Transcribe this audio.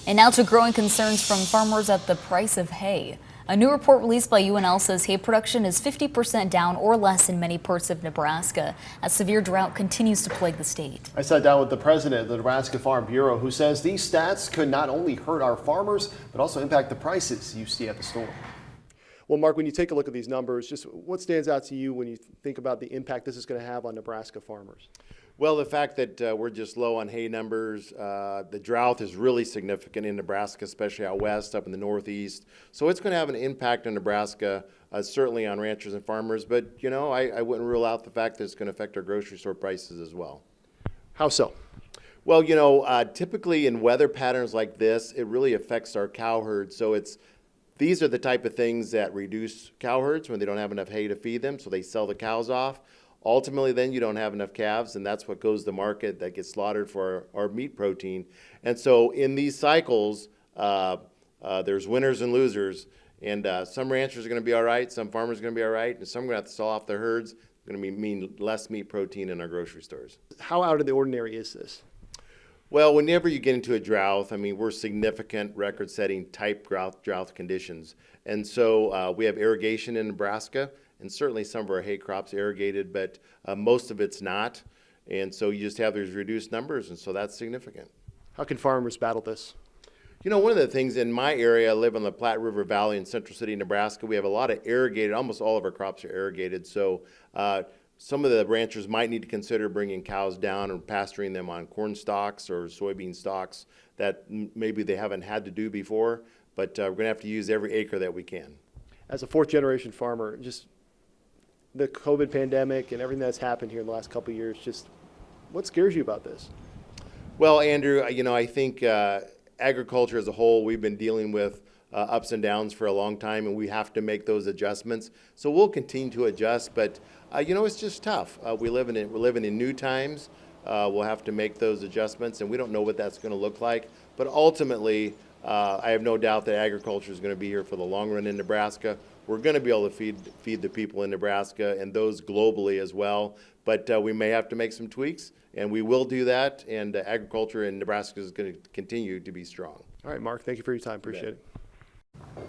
And now to growing concerns from farmers at the price of hay. A new report released by UNL says hay production is 50% down or less in many parts of Nebraska as severe drought continues to plague the state. I sat down with the president of the Nebraska Farm Bureau, who says these stats could not only hurt our farmers, but also impact the prices you see at the store. Well, Mark, when you take a look at these numbers, just what stands out to you when you think about the impact this is going to have on Nebraska farmers? Well, the fact that we're just low on hay numbers, the drought is really significant in Nebraska, especially out west, up in the northeast. So it's going to have an impact on Nebraska, certainly on ranchers and farmers. But, you know, I wouldn't rule out the fact that it's going to affect our grocery store prices as well. How so? Well, you know, typically in weather patterns like this, it really affects our cow herd. So these are the type of things that reduce cow herds when they don't have enough hay to feed them, so they sell the cows off. Ultimately, then you don't have enough calves, and that's what goes to market that gets slaughtered for our meat protein. And so in these cycles, there's winners and losers, and some ranchers are going to be all right, some farmers are going to be all right, and some are going to have to sell off their herds. It's going to mean less meat protein in our grocery stores. How out of the ordinary is this? Well, whenever you get into a drought, I mean, we're significant record-setting type drought conditions. And so we have irrigation in Nebraska, and certainly some of our hay crops irrigated, but most of it's not. And so you just have these reduced numbers, and so that's significant. How can farmers battle this? You know, one of the things in my area, I live in the Platte River Valley in Central City, Nebraska, we have a lot of irrigated, almost all of our crops are irrigated. So some of the ranchers might need to consider bringing cows down and pasturing them on corn stalks or soybean stalks that maybe they haven't had to do before, but we're going to have to use every acre that we can. As a fourth-generation farmer, just the COVID pandemic and everything that's happened here in the last couple of years, just what scares you about this? Well, Andrew, you know, I think agriculture as a whole, we've been dealing with ups and downs for a long time, and we have to make those adjustments. So we'll continue to adjust, but you know, it's just tough. We're living in new times. We'll have to make those adjustments, and we don't know what that's going to look like. But ultimately, I have no doubt that agriculture is going to be here for the long run in Nebraska. We're going to be able to feed the people in Nebraska and those globally as well. But we may have to make some tweaks, and we will do that. And agriculture in Nebraska is going to continue to be strong. All right, Mark, thank you for your time. Appreciate it.